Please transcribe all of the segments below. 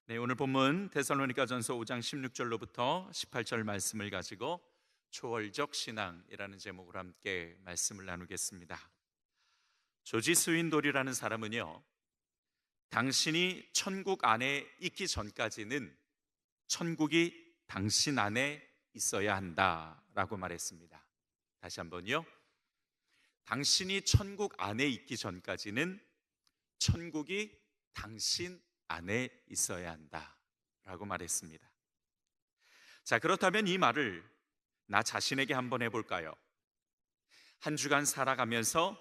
네, 오늘 본문 데살로니가전서 5장 16절로부터 18절 말씀을 가지고 초월적 신앙이라는 제목으로 함께 말씀을 나누겠습니다. 조지 스윈돌이라는 사람은요, 당신이 천국 안에 있기 전까지는 천국이 당신 안에 있어야 한다라고 말했습니다. 다시 한번요. 당신이 천국 안에 있기 전까지는 천국이 당신 안에 있어야 한다라고 말했습니다. 자, 그렇다면 이 말을 나 자신에게 한번 해볼까요? 한 주간 살아가면서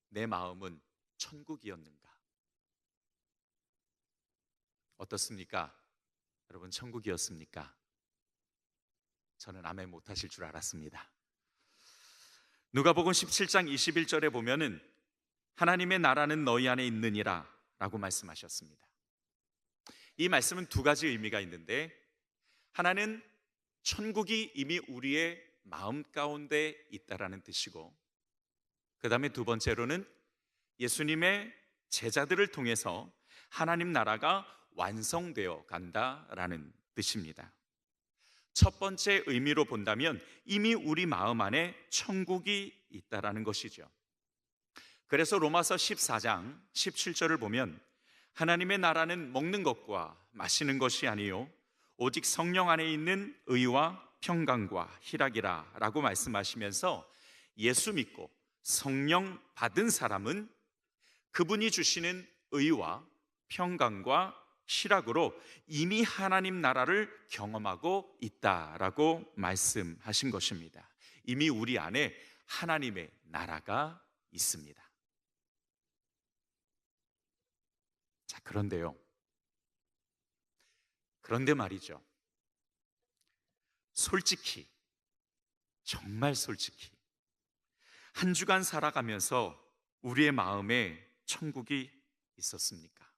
내 마음은 천국이었는가? 어떻습니까? 여러분, 천국이었습니까? 저는 아멘 못하실 줄 알았습니다. 누가복음 17장 21절에 보면은 하나님의 나라는 너희 안에 있느니라 라고 말씀하셨습니다. 이 말씀은 두 가지 의미가 있는데, 하나는 천국이 이미 우리의 마음 가운데 있다라는 뜻이고, 그 다음에 두 번째로는 예수님의 제자들을 통해서 하나님 나라가 완성되어 간다라는 뜻입니다. 첫 번째 의미로 본다면 이미 우리 마음 안에 천국이 있다라는 것이죠. 그래서 로마서 14장 17절을 보면 하나님의 나라는 먹는 것과 마시는 것이 아니요 오직 성령 안에 있는 의와 평강과 희락이라 라고 말씀하시면서 예수 믿고 성령 받은 사람은 그분이 주시는 의와 평강과 희락으로 이미 하나님 나라를 경험하고 있다라고 말씀하신 것입니다. 이미 우리 안에 하나님의 나라가 있습니다. 자, 그런데 말이죠. 솔직히, 정말 솔직히 한 주간 살아가면서 우리의 마음에 천국이 있었습니까?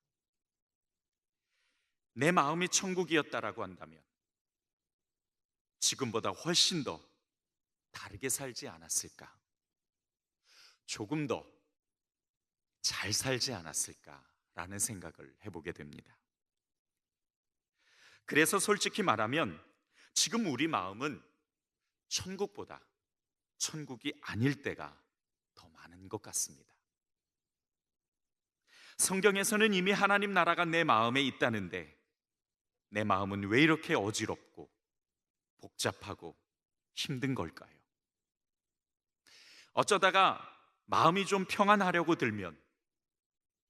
내 마음이 천국이었다라고 한다면 지금보다 훨씬 더 다르게 살지 않았을까? 조금 더 잘 살지 않았을까라는 생각을 해보게 됩니다. 그래서 솔직히 말하면 지금 우리 마음은 천국보다 천국이 아닐 때가 더 많은 것 같습니다. 성경에서는 이미 하나님 나라가 내 마음에 있다는데 내 마음은 왜 이렇게 어지럽고 복잡하고 힘든 걸까요? 어쩌다가 마음이 좀 평안하려고 들면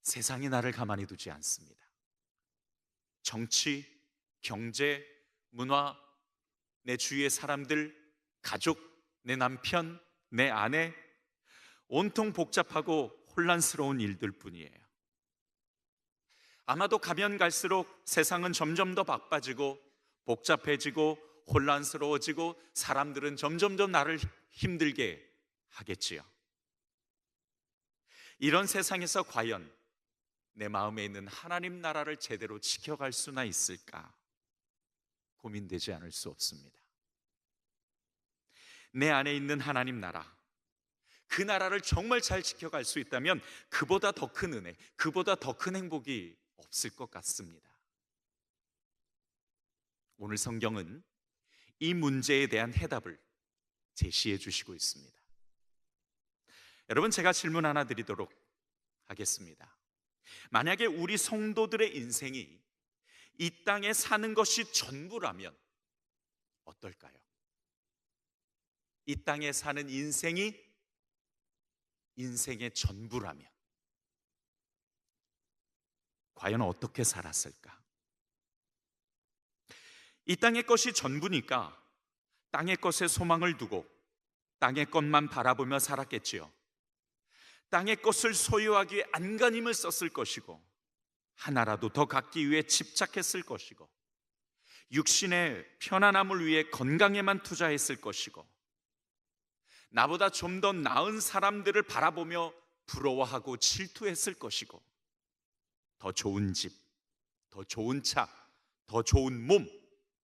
세상이 나를 가만히 두지 않습니다. 정치, 경제, 문화, 내 주위의 사람들, 가족, 내 남편, 내 아내, 온통 복잡하고 혼란스러운 일들 뿐이에요. 아마도 가면 갈수록 세상은 점점 더 바빠지고 복잡해지고 혼란스러워지고 사람들은 점점 더 나를 힘들게 하겠지요. 이런 세상에서 과연 내 마음에 있는 하나님 나라를 제대로 지켜갈 수나 있을까 고민되지 않을 수 없습니다. 내 안에 있는 하나님 나라, 그 나라를 정말 잘 지켜갈 수 있다면 그보다 더 큰 은혜, 그보다 더 큰 행복이 없을 것 같습니다. 오늘 성경은 이 문제에 대한 해답을 제시해 주시고 있습니다. 여러분, 제가 질문 하나 드리도록 하겠습니다. 만약에 우리 성도들의 인생이 이 땅에 사는 것이 전부라면 어떨까요? 이 땅에 사는 인생이 인생의 전부라면 과연 어떻게 살았을까? 이 땅의 것이 전부니까 땅의 것에 소망을 두고 땅의 것만 바라보며 살았겠지요. 땅의 것을 소유하기 위해 안간힘을 썼을 것이고 하나라도 더 갖기 위해 집착했을 것이고 육신의 편안함을 위해 건강에만 투자했을 것이고 나보다 좀 더 나은 사람들을 바라보며 부러워하고 질투했을 것이고 더 좋은 집, 더 좋은 차, 더 좋은 몸,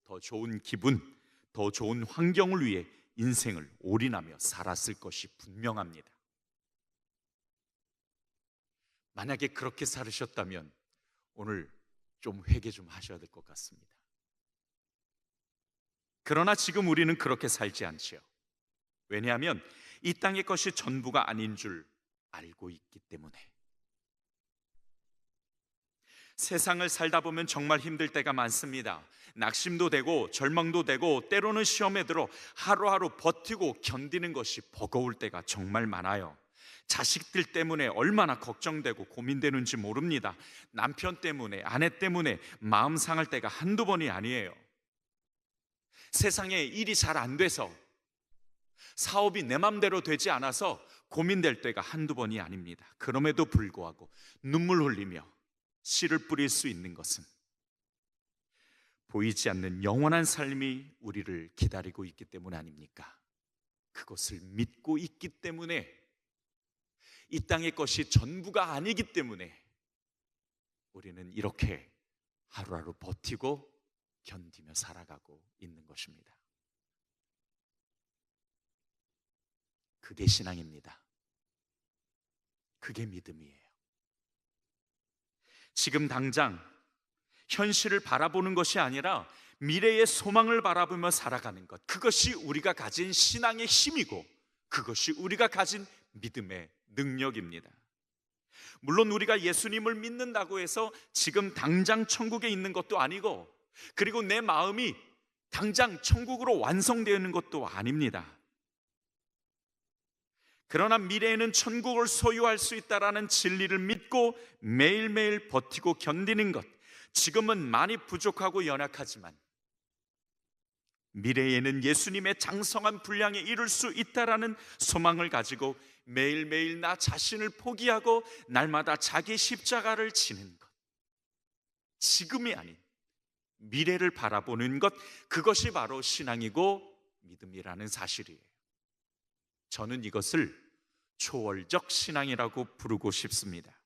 더 좋은 기분, 더 좋은 환경을 위해 인생을 올인하며 살았을 것이 분명합니다. 만약에 그렇게 살으셨다면 오늘 좀 회개 좀 하셔야 될 것 같습니다. 그러나 지금 우리는 그렇게 살지 않지요. 왜냐하면 이 땅의 것이 전부가 아닌 줄 알고 있기 때문에. 세상을 살다 보면 정말 힘들 때가 많습니다. 낙심도 되고 절망도 되고 때로는 시험에 들어 하루하루 버티고 견디는 것이 버거울 때가 정말 많아요. 자식들 때문에 얼마나 걱정되고 고민되는지 모릅니다. 남편 때문에, 아내 때문에 마음 상할 때가 한두 번이 아니에요. 세상에 일이 잘 안 돼서, 사업이 내 맘대로 되지 않아서 고민될 때가 한두 번이 아닙니다. 그럼에도 불구하고 눈물 흘리며 씨를 뿌릴 수 있는 것은 보이지 않는 영원한 삶이 우리를 기다리고 있기 때문 아닙니까? 그것을 믿고 있기 때문에, 이 땅의 것이 전부가 아니기 때문에 우리는 이렇게 하루하루 버티고 견디며 살아가고 있는 것입니다. 그게 신앙입니다. 그게 믿음이에요. 지금 당장 현실을 바라보는 것이 아니라 미래의 소망을 바라보며 살아가는 것, 그것이 우리가 가진 신앙의 힘이고 그것이 우리가 가진 믿음의 능력입니다. 물론 우리가 예수님을 믿는다고 해서 지금 당장 천국에 있는 것도 아니고, 그리고 내 마음이 당장 천국으로 완성되는 것도 아닙니다. 그러나 미래에는 천국을 소유할 수 있다라는 진리를 믿고 매일매일 버티고 견디는 것, 지금은 많이 부족하고 연약하지만 미래에는 예수님의 장성한 분량에 이룰 수 있다라는 소망을 가지고 매일매일 나 자신을 포기하고 날마다 자기 십자가를 지는 것, 지금이 아닌 미래를 바라보는 것, 그것이 바로 신앙이고 믿음이라는 사실이에요. 저는 이것을 초월적 신앙이라고 부르고 싶습니다.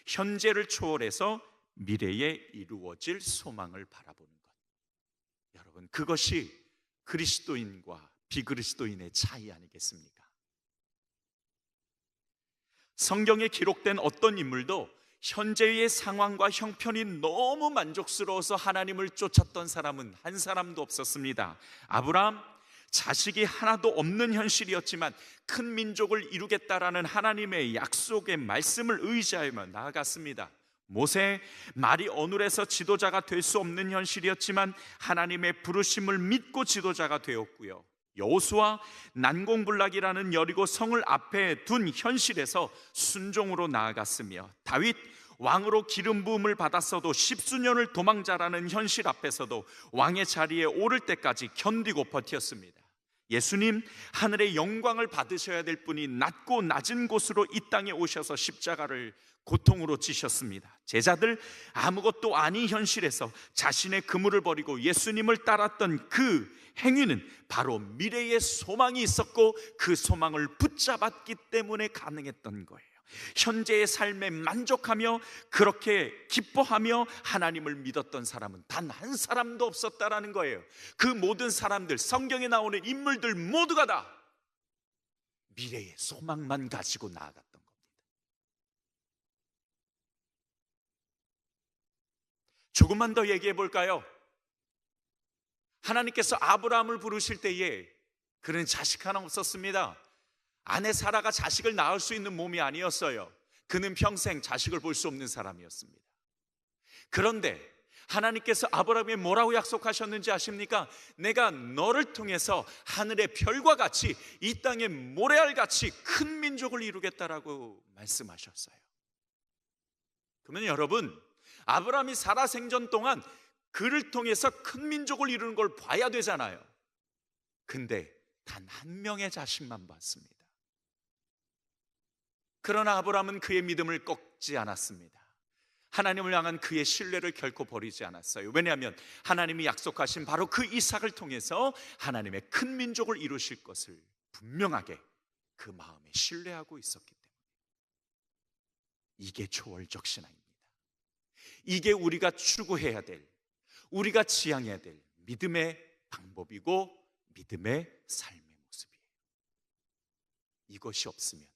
현재를 초월해서 미래에 이루어질 소망을 바라보는 것. 여러분, 그것이 그리스도인과 비그리스도인의 차이 아니겠습니까? 성경에 기록된 어떤 인물도 현재의 상황과 형편이 너무 만족스러워서 하나님을 쫓았던 사람은 한 사람도 없었습니다. 아브라함, 자식이 하나도 없는 현실이었지만 큰 민족을 이루겠다라는 하나님의 약속의 말씀을 의지하며 나아갔습니다. 모세, 말이 어눌해서 지도자가 될 수 없는 현실이었지만 하나님의 부르심을 믿고 지도자가 되었고요. 여호수아, 난공불락이라는 여리고 성을 앞에 둔 현실에서 순종으로 나아갔으며, 다윗, 왕으로 기름 부음을 받았어도 십수년을 도망자라는 현실 앞에서도 왕의 자리에 오를 때까지 견디고 버텼습니다. 예수님, 하늘의 영광을 받으셔야 될 분이 낮고 낮은 곳으로 이 땅에 오셔서 십자가를 고통으로 지셨습니다. 제자들, 아무것도 아닌 현실에서 자신의 그물을 버리고 예수님을 따랐던 그 행위는 바로 미래의 소망이 있었고 그 소망을 붙잡았기 때문에 가능했던 거예요. 현재의 삶에 만족하며 그렇게 기뻐하며 하나님을 믿었던 사람은 단 한 사람도 없었다라는 거예요. 그 모든 사람들, 성경에 나오는 인물들 모두가 다 미래의 소망만 가지고 나아갔던 겁니다. 조금만 더 얘기해 볼까요? 하나님께서 아브라함을 부르실 때에 그는 자식 하나 없었습니다. 아내 사라가 자식을 낳을 수 있는 몸이 아니었어요. 그는 평생 자식을 볼 수 없는 사람이었습니다. 그런데 하나님께서 아브라함에게 뭐라고 약속하셨는지 아십니까? 내가 너를 통해서 하늘의 별과 같이 이 땅의 모래알같이 큰 민족을 이루겠다라고 말씀하셨어요. 그러면 여러분, 아브라함이 살아 생전 동안 그를 통해서 큰 민족을 이루는 걸 봐야 되잖아요. 근데 단 한 명의 자식만 봤습니다. 그러나 아브라함은 그의 믿음을 꺾지 않았습니다. 하나님을 향한 그의 신뢰를 결코 버리지 않았어요. 왜냐하면 하나님이 약속하신 바로 그 이삭을 통해서 하나님의 큰 민족을 이루실 것을 분명하게 그 마음에 신뢰하고 있었기 때문에. 이게 초월적 신앙입니다. 이게 우리가 추구해야 될, 우리가 지향해야 될 믿음의 방법이고 믿음의 삶의 모습이에요. 이것이 없으면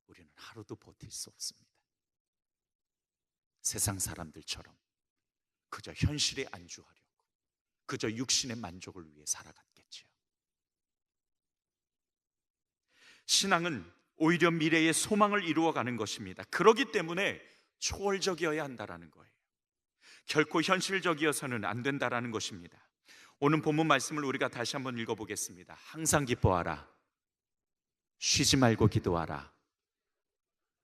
우리는 하루도 버틸 수 없습니다. 세상 사람들처럼 그저 현실에 안주하려고, 그저 육신의 만족을 위해 살아갔겠지요. 신앙은 오히려 미래의 소망을 이루어가는 것입니다. 그렇기 때문에 초월적이어야 한다라는 거예요. 결코 현실적이어서는 안 된다라는 것입니다. 오늘 본문 말씀을 우리가 다시 한번 읽어보겠습니다. 항상 기뻐하라, 쉬지 말고 기도하라,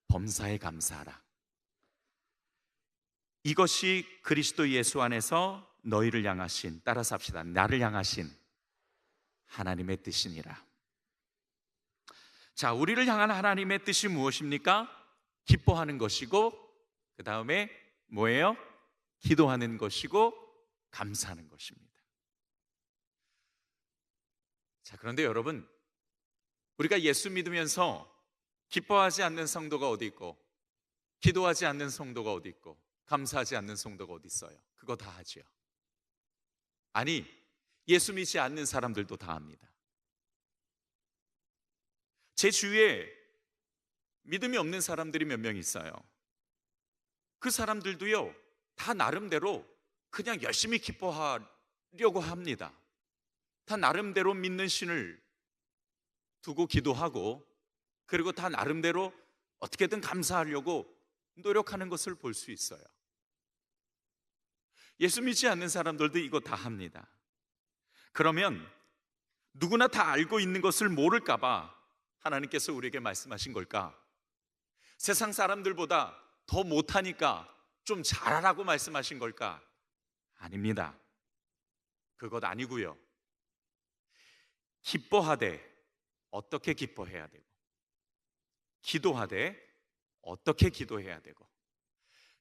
범사에 감사하라. 이것이 그리스도 예수 안에서 너희를 향하신, 따라서 합시다, 나를 향하신 하나님의 뜻이니라. 자, 우리를 향한 하나님의 뜻이 무엇입니까? 기뻐하는 것이고, 그 다음에 뭐예요? 기도하는 것이고 감사하는 것입니다. 자, 그런데 여러분, 우리가 예수 믿으면서 기뻐하지 않는 성도가 어디 있고, 기도하지 않는 성도가 어디 있고, 감사하지 않는 성도가 어디 있어요? 그거 다 하지요. 아니, 예수 믿지 않는 사람들도 다 합니다. 제 주위에 믿음이 없는 사람들이 몇 명 있어요. 그 사람들도요, 다 나름대로 그냥 열심히 기뻐하려고 합니다. 다 나름대로 믿는 신을 두고 기도하고, 그리고 다 나름대로 어떻게든 감사하려고 노력하는 것을 볼 수 있어요. 예수 믿지 않는 사람들도 이거 다 합니다. 그러면 누구나 다 알고 있는 것을 모를까 봐 하나님께서 우리에게 말씀하신 걸까? 세상 사람들보다 더 못하니까 좀 잘하라고 말씀하신 걸까? 아닙니다. 그것 아니고요. 기뻐하되 어떻게 기뻐해야 되고, 기도하되 어떻게 기도해야 되고,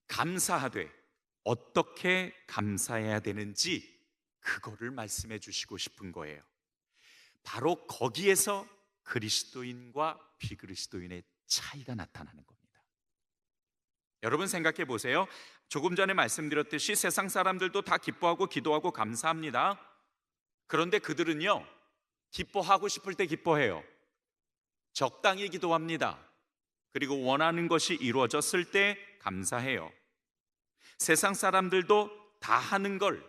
감사하되 어떻게 감사해야 되는지, 그거를 말씀해 주시고 싶은 거예요. 바로 거기에서 그리스도인과 비그리스도인의 차이가 나타나는 겁니다. 여러분 생각해 보세요. 조금 전에 말씀드렸듯이 세상 사람들도 다 기뻐하고 기도하고 감사합니다. 그런데 그들은요, 기뻐하고 싶을 때 기뻐해요. 적당히 기도합니다. 그리고 원하는 것이 이루어졌을 때 감사해요. 세상 사람들도 다 하는 걸,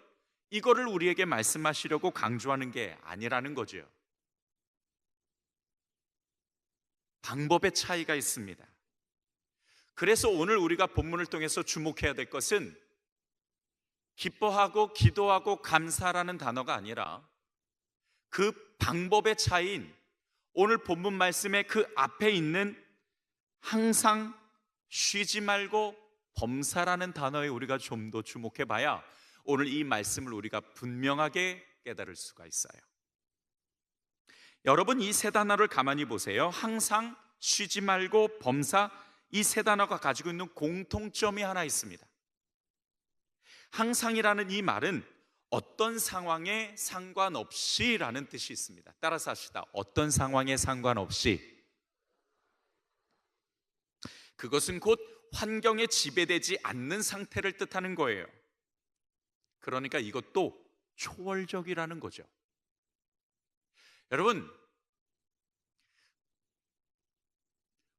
이거를 우리에게 말씀하시려고 강조하는 게 아니라는 거죠. 방법의 차이가 있습니다. 그래서 오늘 우리가 본문을 통해서 주목해야 될 것은 기뻐하고 기도하고 감사라는 단어가 아니라 그 방법의 차이인 오늘 본문 말씀의 그 앞에 있는 항상 쉬지 말고 범사라는 단어에 우리가 좀 더 주목해 봐야 오늘 이 말씀을 우리가 분명하게 깨달을 수가 있어요. 여러분, 이 세 단어를 가만히 보세요. 항상, 쉬지 말고, 범사, 이 세 단어가 가지고 있는 공통점이 하나 있습니다. 항상이라는 이 말은 어떤 상황에 상관없이 라는 뜻이 있습니다. 따라서 합시다. 어떤 상황에 상관없이. 그것은 곧 환경에 지배되지 않는 상태를 뜻하는 거예요. 그러니까 이것도 초월적이라는 거죠. 여러분,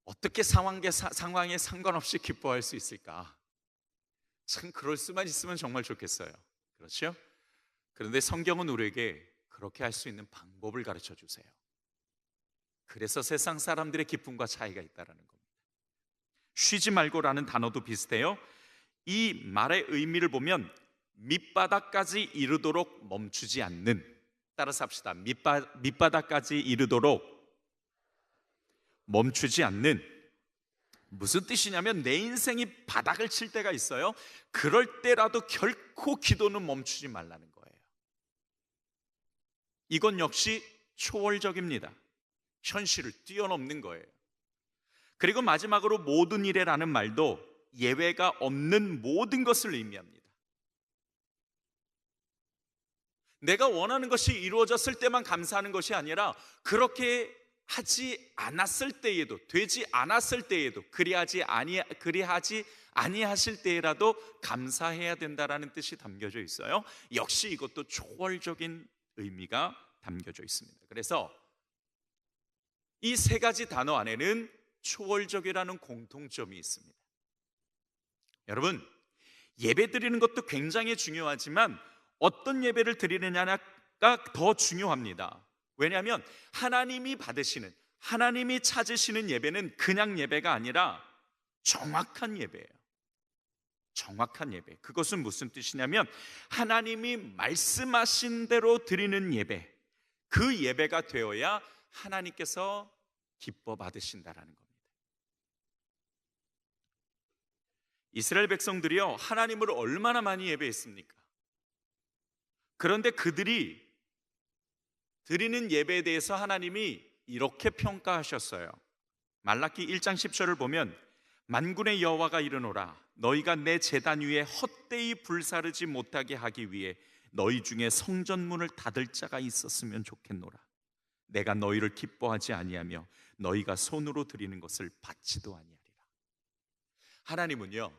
어떻게 상황에 상관없이 기뻐할 수 있을까? 참 그럴 수만 있으면 정말 좋겠어요. 그렇죠? 그런데 성경은 우리에게 그렇게 할 수 있는 방법을 가르쳐 주세요. 그래서 세상 사람들의 기쁨과 차이가 있다는 겁니다. 쉬지 말고라는 단어도 비슷해요. 이 말의 의미를 보면 밑바닥까지 이르도록 멈추지 않는, 따라서 합시다. 밑바닥까지 이르도록 멈추지 않는. 무슨 뜻이냐면 내 인생이 바닥을 칠 때가 있어요. 그럴 때라도 결코 기도는 멈추지 말라는 거예요. 이건 역시 초월적입니다. 현실을 뛰어넘는 거예요. 그리고 마지막으로 모든 일에라는 말도 예외가 없는 모든 것을 의미합니다. 내가 원하는 것이 이루어졌을 때만 감사하는 것이 아니라 그렇게 하지 않았을 때에도, 되지 않았을 때에도, 그리하지 아니하실 때라도 감사해야 된다라는 뜻이 담겨져 있어요. 역시 이것도 초월적인 의미가 담겨져 있습니다. 그래서 이 세 가지 단어 안에는 초월적이라는 공통점이 있습니다. 여러분, 예배 드리는 것도 굉장히 중요하지만 어떤 예배를 드리느냐가 더 중요합니다. 왜냐하면 하나님이 받으시는, 하나님이 찾으시는 예배는 그냥 예배가 아니라 정확한 예배예요. 정확한 예배. 그것은 무슨 뜻이냐면 하나님이 말씀하신 대로 드리는 예배, 그 예배가 되어야 하나님께서 기뻐 받으신다라는 겁니다. 이스라엘 백성들이요, 하나님을 얼마나 많이 예배했습니까? 그런데 그들이 드리는 예배에 대해서 하나님이 이렇게 평가하셨어요. 말라기 1장 10절을 보면 만군의 여호와가 이르노라 너희가 내 제단 위에 헛되이 불사르지 못하게 하기 위해 너희 중에 성전문을 닫을 자가 있었으면 좋겠노라. 내가 너희를 기뻐하지 아니하며 너희가 손으로 드리는 것을 받지도 아니하리라. 하나님은요,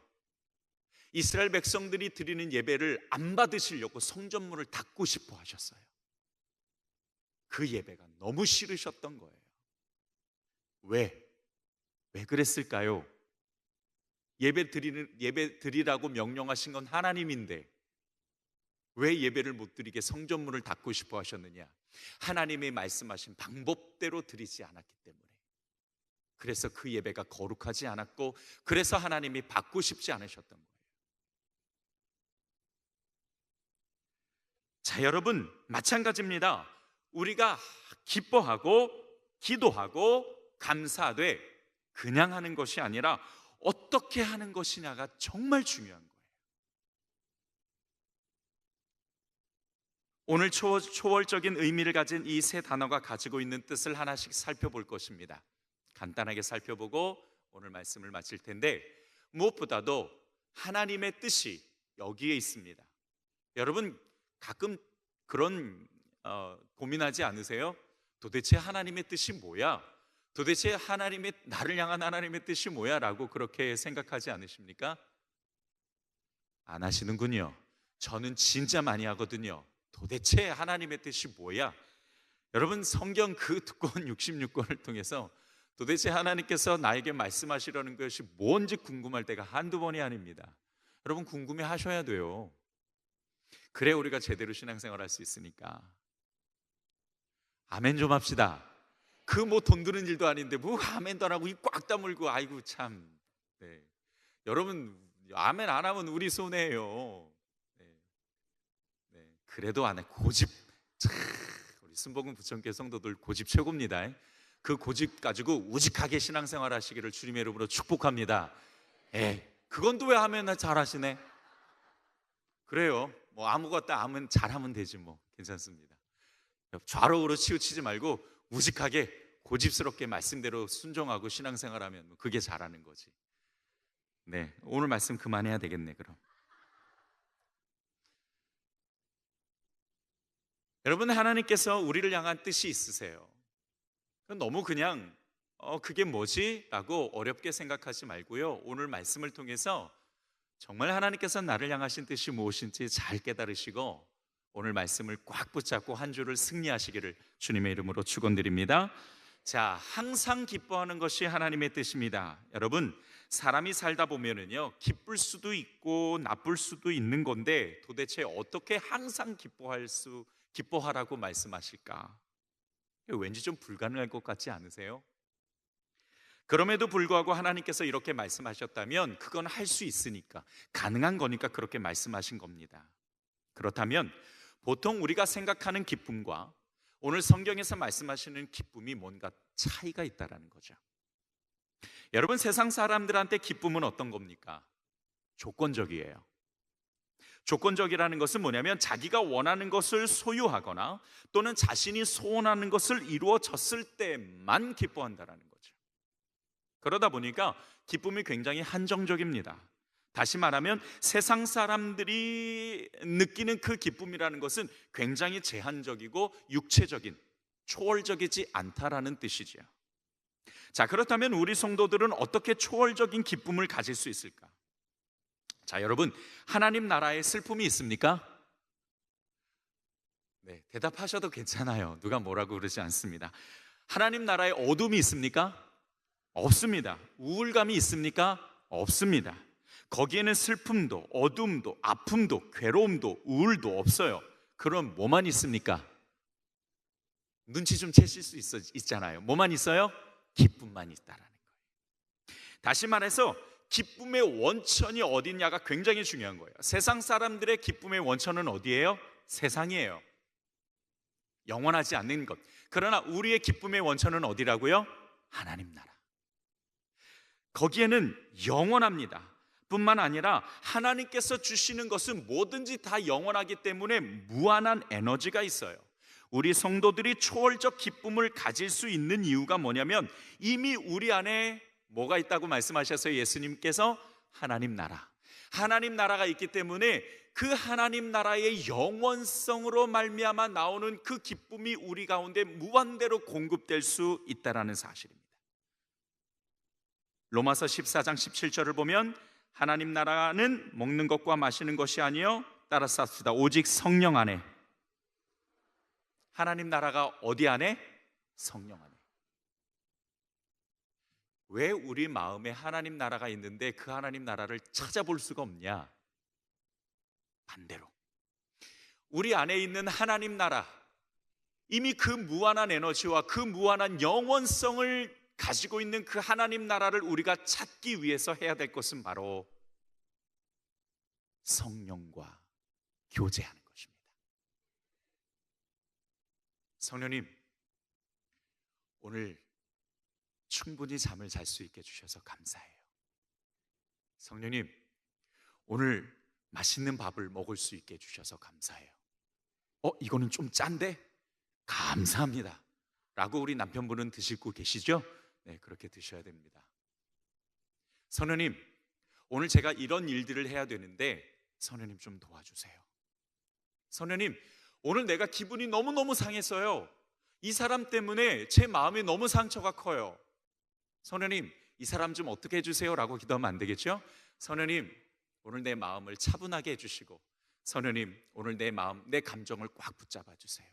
이스라엘 백성들이 드리는 예배를 안 받으시려고 성전문을 닫고 싶어 하셨어요. 그 예배가 너무 싫으셨던 거예요. 왜 그랬을까요? 예배 드리라고 명령하신 건 하나님인데 왜 예배를 못 드리게 성전문을 닫고 싶어 하셨느냐? 하나님이 말씀하신 방법대로 드리지 않았기 때문에. 그래서 그 예배가 거룩하지 않았고, 그래서 하나님이 받고 싶지 않으셨던 거예요. 자, 여러분, 마찬가지입니다. 우리가 기뻐하고 기도하고 감사하되 그냥 하는 것이 아니라 어떻게 하는 것이냐가 정말 중요한 거예요. 오늘 초월적인 의미를 가진 이 세 단어가 가지고 있는 뜻을 하나씩 살펴볼 것입니다. 간단하게 살펴보고 오늘 말씀을 마칠 텐데, 무엇보다도 하나님의 뜻이 여기에 있습니다. 여러분 가끔 그런 고민하지 않으세요? 도대체 하나님의 뜻이 뭐야? 도대체 하나님의, 나를 향한 하나님의 뜻이 뭐야? 라고 그렇게 생각하지 않으십니까? 안 하시는군요. 저는 진짜 많이 하거든요. 도대체 하나님의 뜻이 뭐야? 여러분, 성경 그 두꺼운 66권을 통해서 도대체 하나님께서 나에게 말씀하시려는 것이 뭔지 궁금할 때가 한두 번이 아닙니다. 여러분, 궁금해 하셔야 돼요. 그래 우리가 제대로 신앙생활 할 수 있으니까. 아멘 좀 합시다. 그 뭐 돈 드는 일도 아닌데 뭐 아멘도 안 하고 입 꽉 다물고, 아이고 참. 네. 여러분 아멘 안 하면 우리 손해예요. 네. 그래도 안 해. 고집. 참, 우리 순복음 부천교회 성도들 고집 최고입니다. 그 고집 가지고 우직하게 신앙생활 하시기를 주님의 이름으로 축복합니다. 그건 또 왜 하면 잘하시네? 그래요. 뭐 아무것도 아멘 잘하면 되지 뭐. 괜찮습니다. 좌로우로 치우치지 말고 우직하게 고집스럽게 말씀대로 순종하고 신앙생활하면 그게 잘하는 거지. 네, 오늘 말씀 그만해야 되겠네. 그럼 여러분, 하나님께서 우리를 향한 뜻이 있으세요. 너무 그냥 그게 뭐지? 라고 어렵게 생각하지 말고요, 오늘 말씀을 통해서 정말 하나님께서 나를 향하신 뜻이 무엇인지 잘 깨달으시고 오늘 말씀을 꽉 붙잡고 한 주를 승리하시기를 주님의 이름으로 축원드립니다. 자, 항상 기뻐하는 것이 하나님의 뜻입니다. 여러분, 사람이 살다 보면은요, 기쁠 수도 있고 나쁠 수도 있는 건데 도대체 어떻게 항상 기뻐하라고 말씀하실까? 왠지 좀 불가능할 것 같지 않으세요? 그럼에도 불구하고 하나님께서 이렇게 말씀하셨다면 그건 할 수 있으니까, 가능한 거니까 그렇게 말씀하신 겁니다. 그렇다면 보통 우리가 생각하는 기쁨과 오늘 성경에서 말씀하시는 기쁨이 뭔가 차이가 있다라는 거죠. 여러분, 세상 사람들한테 기쁨은 어떤 겁니까? 조건적이에요. 조건적이라는 것은 뭐냐면 자기가 원하는 것을 소유하거나 또는 자신이 소원하는 것을 이루어졌을 때만 기뻐한다라는 거죠. 그러다 보니까 기쁨이 굉장히 한정적입니다. 다시 말하면 세상 사람들이 느끼는 그 기쁨이라는 것은 굉장히 제한적이고 육체적인, 초월적이지 않다라는 뜻이죠. 자, 그렇다면 우리 성도들은 어떻게 초월적인 기쁨을 가질 수 있을까? 자, 여러분, 하나님 나라에 슬픔이 있습니까? 네, 대답하셔도 괜찮아요. 누가 뭐라고 그러지 않습니다. 하나님 나라에 어둠이 있습니까? 없습니다. 우울감이 있습니까? 없습니다. 거기에는 슬픔도, 어둠도, 아픔도, 괴로움도, 우울도 없어요. 그럼 뭐만 있습니까? 눈치 좀 채실 수 있잖아요. 뭐만 있어요? 기쁨만 있다라는 거예요. 다시 말해서 기쁨의 원천이 어디냐가 굉장히 중요한 거예요. 세상 사람들의 기쁨의 원천은 어디예요? 세상이에요. 영원하지 않는 것. 그러나 우리의 기쁨의 원천은 어디라고요? 하나님 나라. 거기에는 영원합니다. 뿐만 아니라 하나님께서 주시는 것은 뭐든지 다 영원하기 때문에 무한한 에너지가 있어요. 우리 성도들이 초월적 기쁨을 가질 수 있는 이유가 뭐냐면 이미 우리 안에 뭐가 있다고 말씀하셨어요. 예수님께서 하나님 나라. 하나님 나라가 있기 때문에 그 하나님 나라의 영원성으로 말미암아 나오는 그 기쁨이 우리 가운데 무한대로 공급될 수 있다는 사실입니다. 로마서 14장 17절을 보면 하나님 나라는 먹는 것과 마시는 것이 아니요, 따라서 합시다, 오직 성령 안에. 하나님 나라가 어디 안에? 성령 안에. 왜 우리 마음에 하나님 나라가 있는데 그 하나님 나라를 찾아볼 수가 없냐? 반대로 우리 안에 있는 하나님 나라, 이미 그 무한한 에너지와 그 무한한 영원성을 가지고 있는 그 하나님 나라를 우리가 찾기 위해서 해야 될 것은 바로 성령과 교제하는 것입니다. 성령님, 오늘 충분히 잠을 잘 수 있게 해주셔서 감사해요. 성령님, 오늘 맛있는 밥을 먹을 수 있게 해주셔서 감사해요. 이거는 좀 짠데? 감사합니다 라고 우리 남편분은 드시고 계시죠? 네, 그렇게 드셔야 됩니다. 성령님, 오늘 제가 이런 일들을 해야 되는데 성령님 좀 도와주세요. 성령님, 오늘 내가 기분이 너무너무 상했어요. 이 사람 때문에 제 마음에 너무 상처가 커요. 성령님, 이 사람 좀 어떻게 해주세요 라고 기도하면 안 되겠죠? 성령님, 오늘 내 마음을 차분하게 해주시고, 성령님, 오늘 내 마음, 내 감정을 꽉 붙잡아 주세요.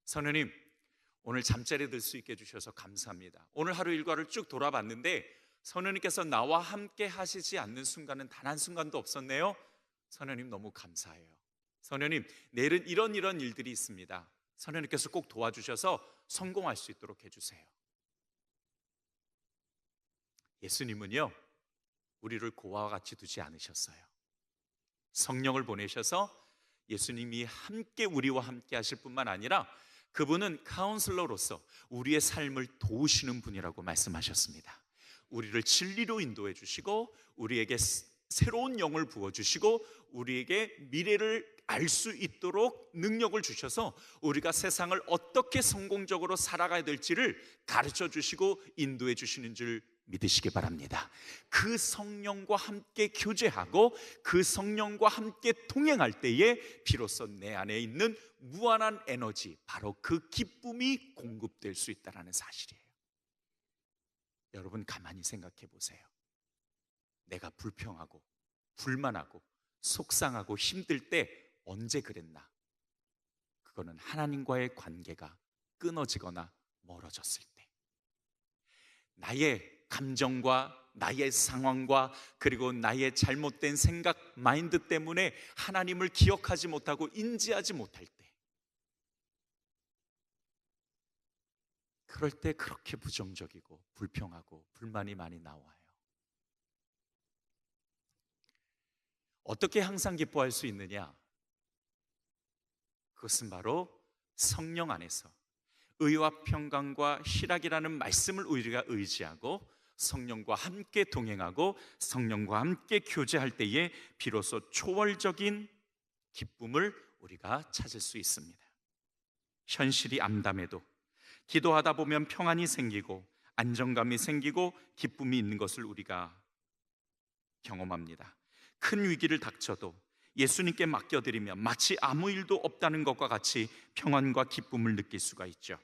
성령님, 오늘 잠자리에 들 수 있게 해주셔서 감사합니다. 오늘 하루 일과를 쭉 돌아봤는데 성령님께서 나와 함께 하시지 않는 순간은 단 한 순간도 없었네요. 성령님, 너무 감사해요. 성령님, 내일은 이런 일들이 있습니다. 성령님께서 꼭 도와주셔서 성공할 수 있도록 해주세요. 예수님은요, 우리를 고아와 같이 두지 않으셨어요. 성령을 보내셔서 예수님이 함께 우리와 함께 하실 뿐만 아니라 그분은 카운슬러로서 우리의 삶을 도우시는 분이라고 말씀하셨습니다. 우리를 진리로 인도해 주시고 우리에게 새로운 영을 부어주시고 우리에게 미래를 알 수 있도록 능력을 주셔서 우리가 세상을 어떻게 성공적으로 살아가야 될지를 가르쳐 주시고 인도해 주시는 줄 믿으시기 바랍니다. 그 성령과 함께 교제하고 그 성령과 함께 동행할 때에 비로소 내 안에 있는 무한한 에너지, 바로 그 기쁨이 공급될 수 있다는 사실이에요. 여러분, 가만히 생각해 보세요. 내가 불평하고 불만하고 속상하고 힘들 때 언제 그랬나? 그거는 하나님과의 관계가 끊어지거나 멀어졌을 때, 나의 감정과 나의 상황과 그리고 나의 잘못된 생각, 마인드 때문에 하나님을 기억하지 못하고 인지하지 못할 때, 그럴 때 그렇게 부정적이고 불평하고 불만이 많이 나와요. 어떻게 항상 기뻐할 수 있느냐? 그것은 바로 성령 안에서 의와 평강과 희락이라는 말씀을 우리가 의지하고 성령과 함께 동행하고 성령과 함께 교제할 때에 비로소 초월적인 기쁨을 우리가 찾을 수 있습니다. 현실이 암담해도 기도하다 보면 평안이 생기고 안정감이 생기고 기쁨이 있는 것을 우리가 경험합니다. 큰 위기를 닥쳐도 예수님께 맡겨드리면 마치 아무 일도 없다는 것과 같이 평안과 기쁨을 느낄 수가 있죠.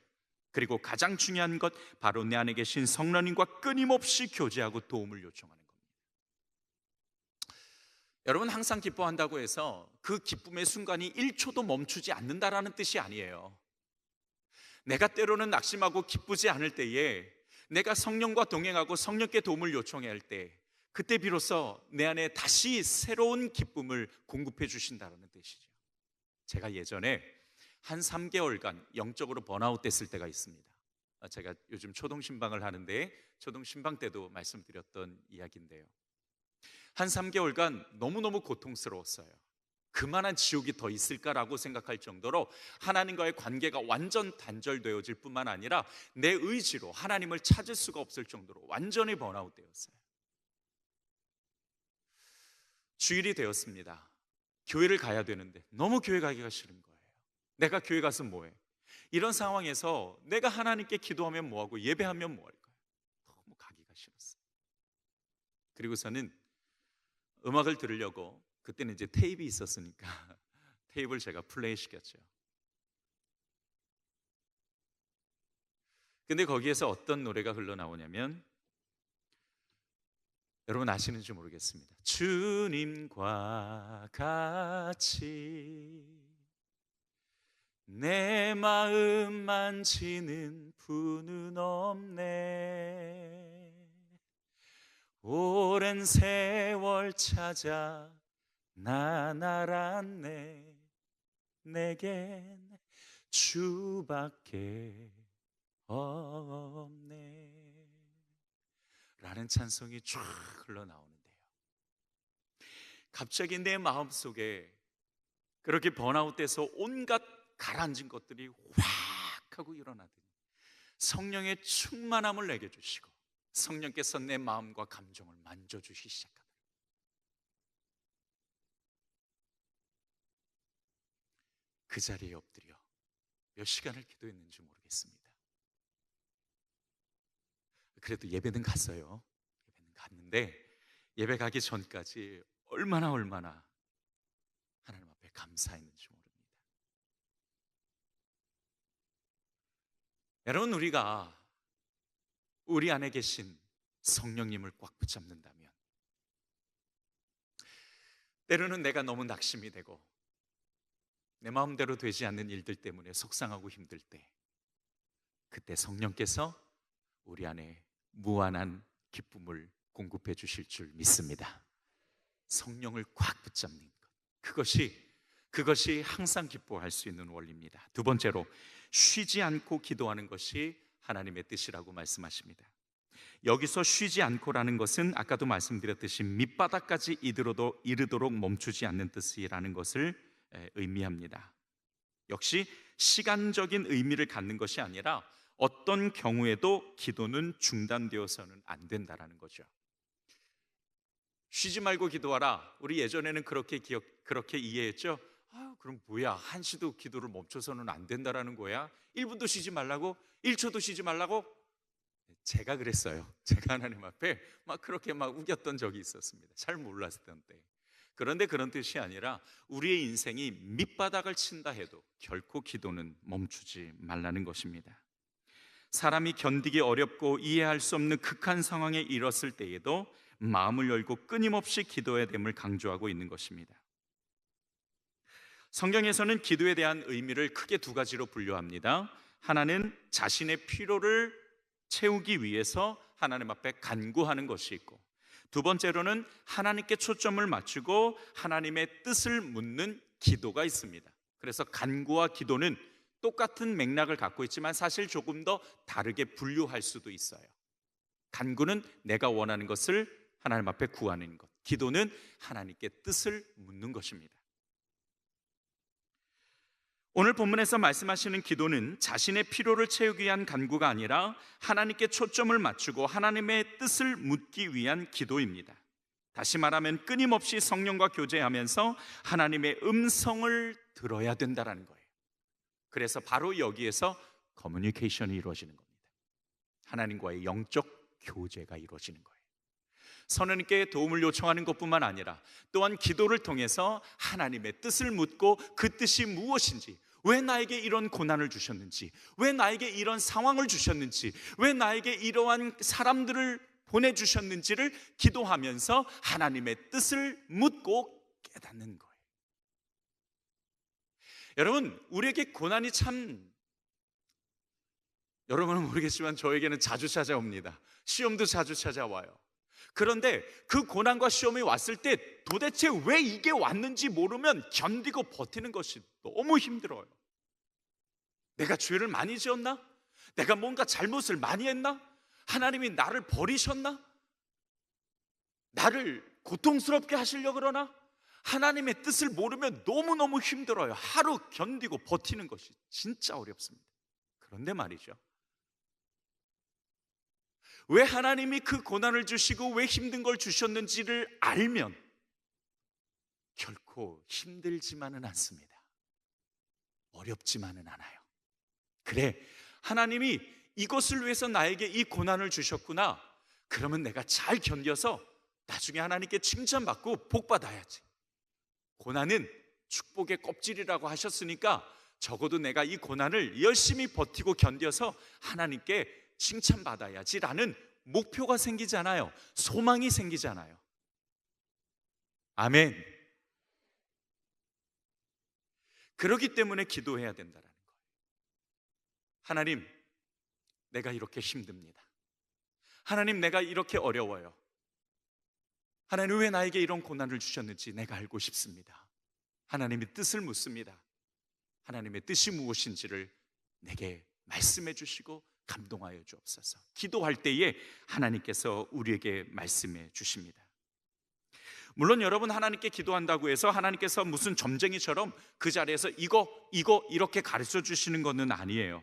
그리고 가장 중요한 것, 바로 내 안에 계신 성령님과 끊임없이 교제하고 도움을 요청하는 겁니다. 여러분, 항상 기뻐한다고 해서 그 기쁨의 순간이 1초도 멈추지 않는다라는 뜻이 아니에요. 내가 때로는 낙심하고 기쁘지 않을 때에 내가 성령과 동행하고 성령께 도움을 요청해야 할 때 그때 비로소 내 안에 다시 새로운 기쁨을 공급해 주신다는 뜻이죠. 제가 예전에 한 3개월간 영적으로 번아웃 됐을 때가 있습니다. 제가 요즘 초동신방을 하는데 초동신방 때도 말씀드렸던 이야기인데요. 한 3개월간 너무너무 고통스러웠어요. 그만한 지옥이 더 있을까라고 생각할 정도로 하나님과의 관계가 완전 단절되어질 뿐만 아니라 내 의지로 하나님을 찾을 수가 없을 정도로 완전히 번아웃 되었어요. 주일이 되었습니다. 교회를 가야 되는데 너무 교회 가기가 싫은 거예요. 내가 교회 가서 뭐해? 이런 상황에서 내가 하나님께 기도하면 뭐하고 예배하면 뭐할까요? 너무 가기가 싫었어요. 그리고서는 음악을 들으려고, 그때는 이제 테이프가 있었으니까 테이프를 제가 플레이 시켰죠. 근데 거기에서 어떤 노래가 흘러나오냐면, 여러분 아시는지 모르겠습니다. 주님과 같이 내 마음 만지는 분은 없네. 오랜 세월 찾아 난 알았네. 내겐 주밖에 없네. 라는 찬송이 쫙 흘러나오는데요, 갑자기 내 마음속에 그렇게 번아웃돼서 온갖 가라앉은 것들이 확 하고 일어나더니 성령의 충만함을 내게 주시고 성령께서 내 마음과 감정을 만져주시기 시작합니다. 그 자리에 엎드려 몇 시간을 기도했는지 모르겠습니다. 그래도 예배는 갔어요. 예배는 갔는데 예배 가기 전까지 얼마나 하나님 앞에 감사했는지 모릅니다. 여러분, 우리가 우리 안에 계신 성령님을 꽉 붙잡는다면, 때로는 내가 너무 낙심이 되고 내 마음대로 되지 않는 일들 때문에 속상하고 힘들 때, 그때 성령께서 우리 안에 무한한 기쁨을 공급해 주실 줄 믿습니다. 성령을 꽉 붙잡는 것, 그것이 항상 기뻐할 수 있는 원리입니다. 두 번째로, 쉬지 않고 기도하는 것이 하나님의 뜻이라고 말씀하십니다. 여기서 쉬지 않고라는 것은 아까도 말씀드렸듯이 밑바닥까지 이르도록 멈추지 않는 뜻이라는 것을 의미합니다. 역시 시간적인 의미를 갖는 것이 아니라 어떤 경우에도 기도는 중단되어서는 안 된다라는 거죠. 쉬지 말고 기도하라. 우리 예전에는 그렇게 이해했죠. 그럼 뭐야, 1시도 기도를 멈춰서는 안 된다라는 거야? 1분도 쉬지 말라고? 1초도 쉬지 말라고? 제가 그랬어요. 제가 하나님 앞에 그렇게 우겼던 적이 있었습니다. 잘 몰랐던 때. 그런데 그런 뜻이 아니라 우리의 인생이 밑바닥을 친다 해도 결코 기도는 멈추지 말라는 것입니다. 사람이 견디기 어렵고 이해할 수 없는 극한 상황에 이뤘을 때에도 마음을 열고 끊임없이 기도해야 됨을 강조하고 있는 것입니다. 성경에서는 기도에 대한 의미를 크게 두 가지로 분류합니다. 하나는 자신의 필요를 채우기 위해서 하나님 앞에 간구하는 것이 있고, 두 번째로는 하나님께 초점을 맞추고 하나님의 뜻을 묻는 기도가 있습니다. 그래서 간구와 기도는 똑같은 맥락을 갖고 있지만 사실 조금 더 다르게 분류할 수도 있어요. 간구는 내가 원하는 것을 하나님 앞에 구하는 것, 기도는 하나님께 뜻을 묻는 것입니다. 오늘 본문에서 말씀하시는 기도는 자신의 필요를 채우기 위한 간구가 아니라 하나님께 초점을 맞추고 하나님의 뜻을 묻기 위한 기도입니다. 다시 말하면 끊임없이 성령과 교제하면서 하나님의 음성을 들어야 된다는 거예요. 그래서 바로 여기에서 커뮤니케이션이 이루어지는 겁니다. 하나님과의 영적 교제가 이루어지는 거예요. 선하님께 도움을 요청하는 것뿐만 아니라 또한 기도를 통해서 하나님의 뜻을 묻고 그 뜻이 무엇인지, 왜 나에게 이런 고난을 주셨는지, 왜 나에게 이런 상황을 주셨는지, 왜 나에게 이러한 사람들을 보내주셨는지를 기도하면서 하나님의 뜻을 묻고 깨닫는 거예요. 여러분, 우리에게 고난이 여러분은 모르겠지만 저에게는 자주 찾아옵니다. 시험도 자주 찾아와요. 그런데 그 고난과 시험이 왔을 때 도대체 왜 이게 왔는지 모르면 견디고 버티는 것이 너무 힘들어요. 내가 죄를 많이 지었나? 내가 뭔가 잘못을 많이 했나? 하나님이 나를 버리셨나? 나를 고통스럽게 하시려고 그러나? 하나님의 뜻을 모르면 너무너무 힘들어요. 하루 견디고 버티는 것이 진짜 어렵습니다. 그런데 말이죠, 왜 하나님이 그 고난을 주시고 왜 힘든 걸 주셨는지를 알면 결코 힘들지만은 않습니다. 어렵지만은 않아요. 그래, 하나님이 이것을 위해서 나에게 이 고난을 주셨구나. 그러면 내가 잘 견뎌서 나중에 하나님께 칭찬받고 복받아야지. 고난은 축복의 껍질이라고 하셨으니까 적어도 내가 이 고난을 열심히 버티고 견뎌서 하나님께 칭찬받아야지라는 목표가 생기잖아요. 소망이 생기잖아요. 아멘. 그렇기 때문에 기도해야 된다는 거예요. 하나님, 내가 이렇게 힘듭니다. 하나님, 내가 이렇게 어려워요. 하나님, 왜 나에게 이런 고난을 주셨는지 내가 알고 싶습니다. 하나님의 뜻을 묻습니다. 하나님의 뜻이 무엇인지를 내게 말씀해 주시고 감동하여 주옵소서. 기도할 때에 하나님께서 우리에게 말씀해 주십니다. 물론 여러분, 하나님께 기도한다고 해서 하나님께서 무슨 점쟁이처럼 그 자리에서 이거 이렇게 가르쳐 주시는 것은 아니에요.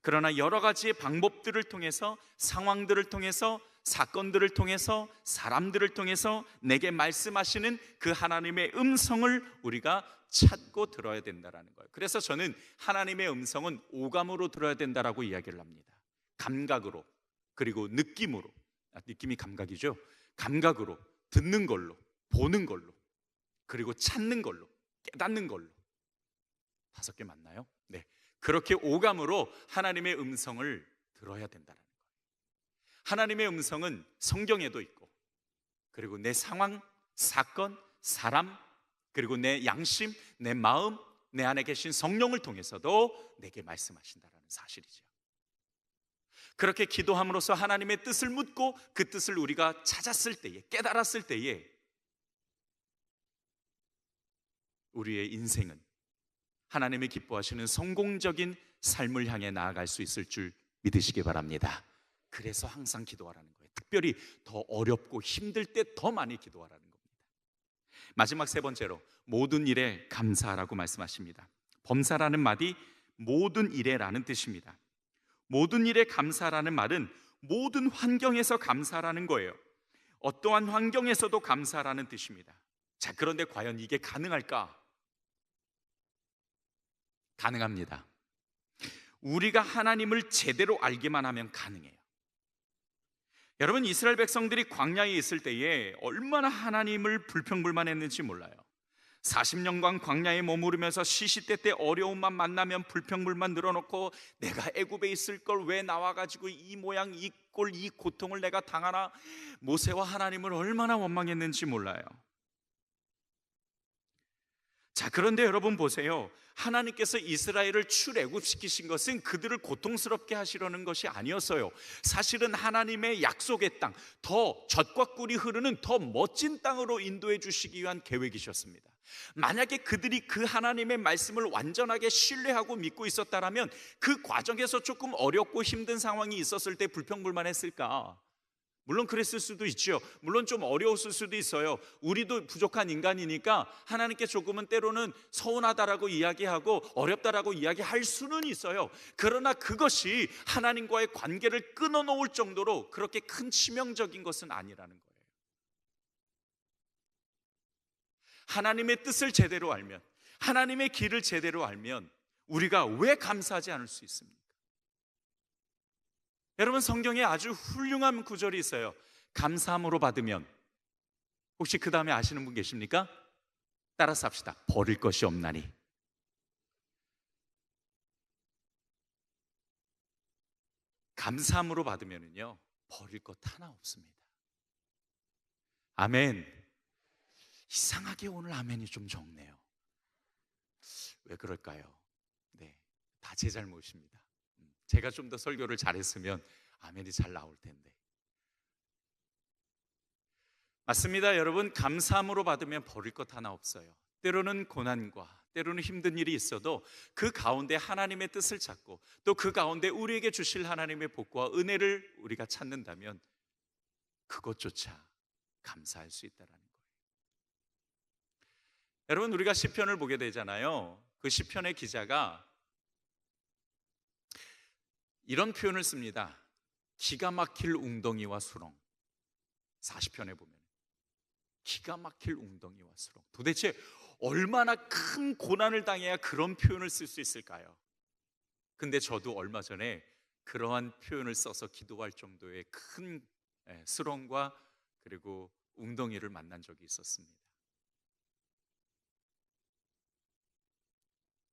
그러나 여러 가지의 방법들을 통해서, 상황들을 통해서, 사건들을 통해서, 사람들을 통해서 내게 말씀하시는 그 하나님의 음성을 우리가 찾고 들어야 된다는 거예요. 그래서 저는 하나님의 음성은 오감으로 들어야 된다라고 이야기를 합니다. 감각으로, 그리고 느낌으로. 느낌이 감각이죠. 감각으로, 듣는 걸로, 보는 걸로, 그리고 찾는 걸로, 깨닫는 걸로. 5개 맞나요? 네. 그렇게 오감으로 하나님의 음성을 들어야 된다는 거예요. 하나님의 음성은 성경에도 있고, 그리고 내 상황, 사건, 사람, 그리고 내 양심, 내 마음, 내 안에 계신 성령을 통해서도 내게 말씀하신다는 사실이죠. 그렇게 기도함으로써 하나님의 뜻을 묻고 그 뜻을 우리가 찾았을 때에, 깨달았을 때에 우리의 인생은 하나님이 기뻐하시는 성공적인 삶을 향해 나아갈 수 있을 줄 믿으시기 바랍니다. 그래서 항상 기도하라는 거예요. 특별히 더 어렵고 힘들 때 더 많이 기도하라는 겁니다. 마지막 3번째로, 모든 일에 감사하라고 말씀하십니다. 범사라는 말이 모든 일에라는 뜻입니다. 모든 일에 감사라는 말은 모든 환경에서 감사라는 거예요. 어떠한 환경에서도 감사라는 뜻입니다. 자, 그런데 과연 이게 가능할까? 가능합니다. 우리가 하나님을 제대로 알기만 하면 가능해요. 여러분, 이스라엘 백성들이 광야에 있을 때에 얼마나 하나님을 불평불만했는지 몰라요. 40년간 광야에 머무르면서 시시때때 어려움만 만나면 불평불만 늘어놓고, 내가 애굽에 있을 걸 왜 나와가지고 이 모양 이 꼴 이 고통을 내가 당하나, 모세와 하나님을 얼마나 원망했는지 몰라요. 자, 그런데 여러분 보세요. 하나님께서 이스라엘을 출애굽시키신 것은 그들을 고통스럽게 하시려는 것이 아니었어요. 사실은 하나님의 약속의 땅, 더 젖과 꿀이 흐르는 더 멋진 땅으로 인도해 주시기 위한 계획이셨습니다. 만약에 그들이 그 하나님의 말씀을 완전하게 신뢰하고 믿고 있었다면 그 과정에서 조금 어렵고 힘든 상황이 있었을 때 불평불만했을까? 물론 그랬을 수도 있죠. 물론 좀 어려웠을 수도 있어요. 우리도 부족한 인간이니까 하나님께 조금은 때로는 서운하다라고 이야기하고 어렵다라고 이야기할 수는 있어요. 그러나 그것이 하나님과의 관계를 끊어놓을 정도로 그렇게 큰 치명적인 것은 아니라는 거예요. 하나님의 뜻을 제대로 알면, 하나님의 길을 제대로 알면 우리가 왜 감사하지 않을 수 있습니까? 여러분, 성경에 아주 훌륭한 구절이 있어요. 감사함으로 받으면, 혹시 그 다음에 아시는 분 계십니까? 따라서 합시다. 버릴 것이 없나니. 감사함으로 받으면요, 버릴 것 하나 없습니다. 아멘. 이상하게 오늘 아멘이 좀 적네요. 왜 그럴까요? 네, 다 제 잘못입니다. 제가 좀 더 설교를 잘했으면 아멘이 잘 나올 텐데. 맞습니다. 여러분, 감사함으로 받으면 버릴 것 하나 없어요. 때로는 고난과 때로는 힘든 일이 있어도 그 가운데 하나님의 뜻을 찾고 또 그 가운데 우리에게 주실 하나님의 복과 은혜를 우리가 찾는다면 그것조차 감사할 수 있다는 거예요. 여러분, 우리가 시편을 보게 되잖아요. 그 시편의 기자가 이런 표현을 씁니다. 기가 막힐 웅덩이와 수렁. 40편에 보면 기가 막힐 웅덩이와 수렁. 도대체 얼마나 큰 고난을 당해야 그런 표현을 쓸 수 있을까요? 근데 저도 얼마 전에 그러한 표현을 써서 기도할 정도의 큰 수렁과 그리고 웅덩이를 만난 적이 있었습니다.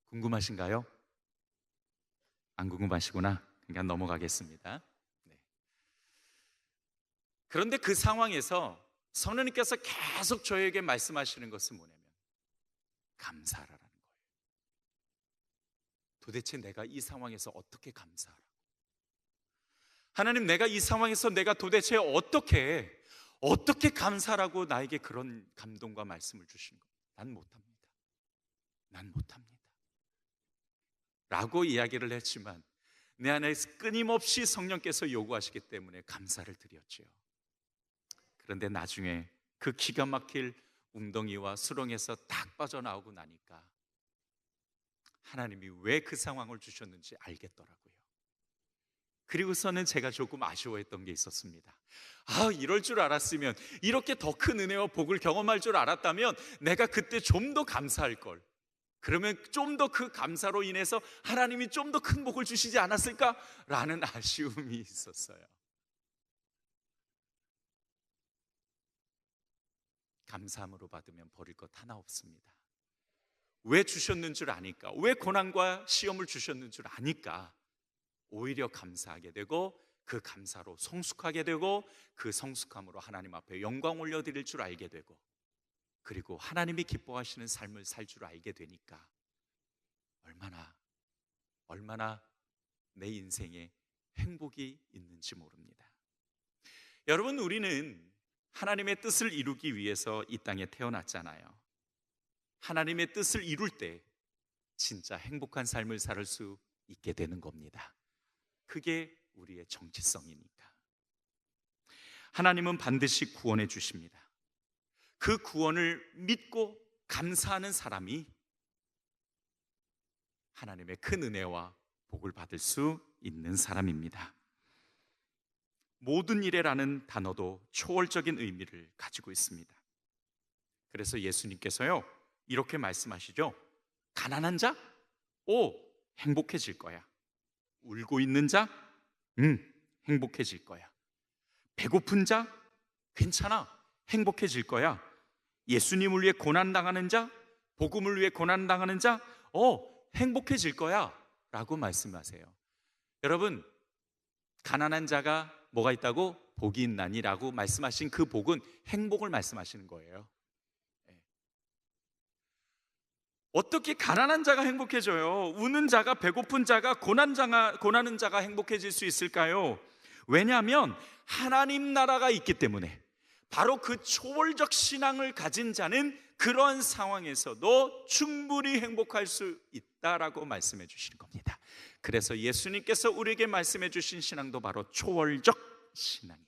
궁금하신가요? 안 궁금하시구나. 그러니까 넘어가겠습니다. 네. 그런데 그 상황에서 성령님께서 계속 저에게 말씀하시는 것은 뭐냐면 감사하라는 거예요. 도대체 내가 이 상황에서 어떻게 감사하라고? 하나님, 내가 이 상황에서 내가 도대체 어떻게 감사라고 나에게 그런 감동과 말씀을 주신 거예요? 난 못합니다. 난 못합니다. 라고 이야기를 했지만 내 안에 끊임없이 성령께서 요구하시기 때문에 감사를 드렸지요. 그런데 나중에 그 기가 막힐 웅덩이와 수렁에서 딱 빠져나오고 나니까 하나님이 왜 그 상황을 주셨는지 알겠더라고요. 그리고서는 제가 조금 아쉬워했던 게 있었습니다. 이럴 줄 알았으면, 이렇게 더 큰 은혜와 복을 경험할 줄 알았다면 내가 그때 좀 더 감사할 걸. 그러면 좀 더 그 감사로 인해서 하나님이 좀 더 큰 복을 주시지 않았을까라는 아쉬움이 있었어요. 감사함으로 받으면 버릴 것 하나 없습니다. 왜 주셨는 줄 아니까, 왜 고난과 시험을 주셨는 줄 아니까 오히려 감사하게 되고 그 감사로 성숙하게 되고 그 성숙함으로 하나님 앞에 영광 올려드릴 줄 알게 되고 그리고 하나님이 기뻐하시는 삶을 살 줄 알게 되니까 얼마나 내 인생에 행복이 있는지 모릅니다. 여러분, 우리는 하나님의 뜻을 이루기 위해서 이 땅에 태어났잖아요. 하나님의 뜻을 이룰 때 진짜 행복한 삶을 살 수 있게 되는 겁니다. 그게 우리의 정체성이니까. 하나님은 반드시 구원해 주십니다. 그 구원을 믿고 감사하는 사람이 하나님의 큰 은혜와 복을 받을 수 있는 사람입니다. 모든 일에라는 단어도 초월적인 의미를 가지고 있습니다. 그래서 예수님께서요 이렇게 말씀하시죠. 가난한 자? 행복해질 거야. 울고 있는 자? 행복해질 거야. 배고픈 자? 괜찮아. 행복해질 거야. 예수님을 위해 고난당하는 자? 복음을 위해 고난당하는 자? 행복해질 거야 라고 말씀하세요. 여러분, 가난한 자가 뭐가 있다고? 복이 있나니 라고 말씀하신 그 복은 행복을 말씀하시는 거예요. 어떻게 가난한 자가 행복해져요? 우는 자가, 배고픈 자가, 고난하는 자가 행복해질 수 있을까요? 왜냐하면 하나님 나라가 있기 때문에. 바로 그 초월적 신앙을 가진 자는 그러한 상황에서도 충분히 행복할 수 있다라고 말씀해 주시는 겁니다. 그래서 예수님께서 우리에게 말씀해 주신 신앙도 바로 초월적 신앙이에요.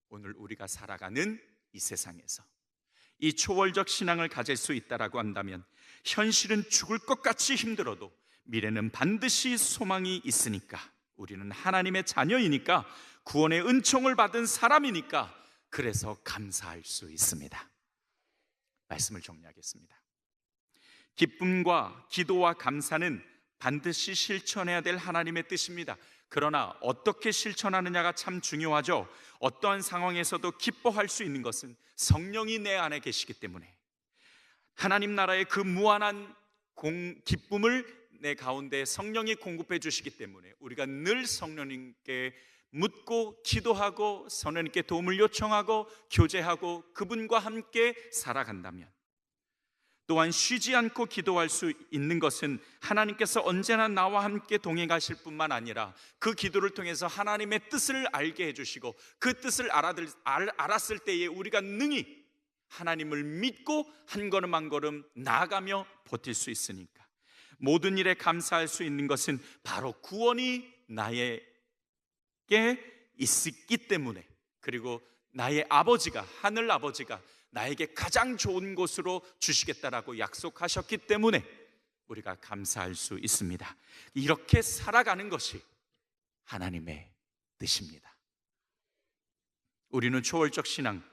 오늘 우리가 살아가는 이 세상에서 이 초월적 신앙을 가질 수 있다라고 한다면 현실은 죽을 것 같이 힘들어도 미래는 반드시 소망이 있으니까, 우리는 하나님의 자녀이니까, 구원의 은총을 받은 사람이니까, 그래서 감사할 수 있습니다. 말씀을 정리하겠습니다. 기쁨과 기도와 감사는 반드시 실천해야 될 하나님의 뜻입니다. 그러나 어떻게 실천하느냐가 참 중요하죠. 어떠한 상황에서도 기뻐할 수 있는 것은 성령이 내 안에 계시기 때문에, 하나님 나라의 그 무한한 기쁨을 내 가운데 성령이 공급해 주시기 때문에 우리가 늘 성령님께 묻고 기도하고 성령님께 도움을 요청하고 교제하고 그분과 함께 살아간다면, 또한 쉬지 않고 기도할 수 있는 것은 하나님께서 언제나 나와 함께 동행하실 뿐만 아니라 그 기도를 통해서 하나님의 뜻을 알게 해주시고 그 뜻을 알았을 때에 우리가 능히 하나님을 믿고 한 걸음 한 걸음 나아가며 버틸 수 있으니까, 모든 일에 감사할 수 있는 것은 바로 구원이 나에게 있기 때문에, 그리고 나의 아버지가, 하늘 아버지가 나에게 가장 좋은 곳으로 주시겠다라고 약속하셨기 때문에 우리가 감사할 수 있습니다. 이렇게 살아가는 것이 하나님의 뜻입니다. 우리는 초월적 신앙,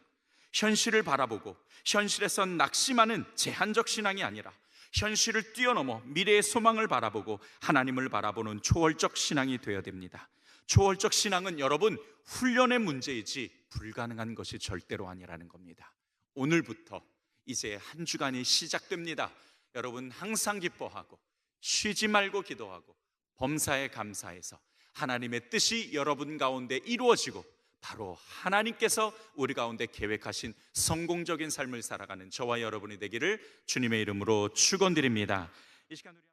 현실을 바라보고 현실에서 낙심하는 제한적 신앙이 아니라 현실을 뛰어넘어 미래의 소망을 바라보고 하나님을 바라보는 초월적 신앙이 되어야 됩니다. 초월적 신앙은 여러분, 훈련의 문제이지 불가능한 것이 절대로 아니라는 겁니다. 오늘부터 이제 한 주간이 시작됩니다. 여러분 항상 기뻐하고 쉬지 말고 기도하고 범사에 감사해서 하나님의 뜻이 여러분 가운데 이루어지고 바로 하나님께서 우리 가운데 계획하신 성공적인 삶을 살아가는 저와 여러분이 되기를 주님의 이름으로 축원드립니다. 이 시간 우리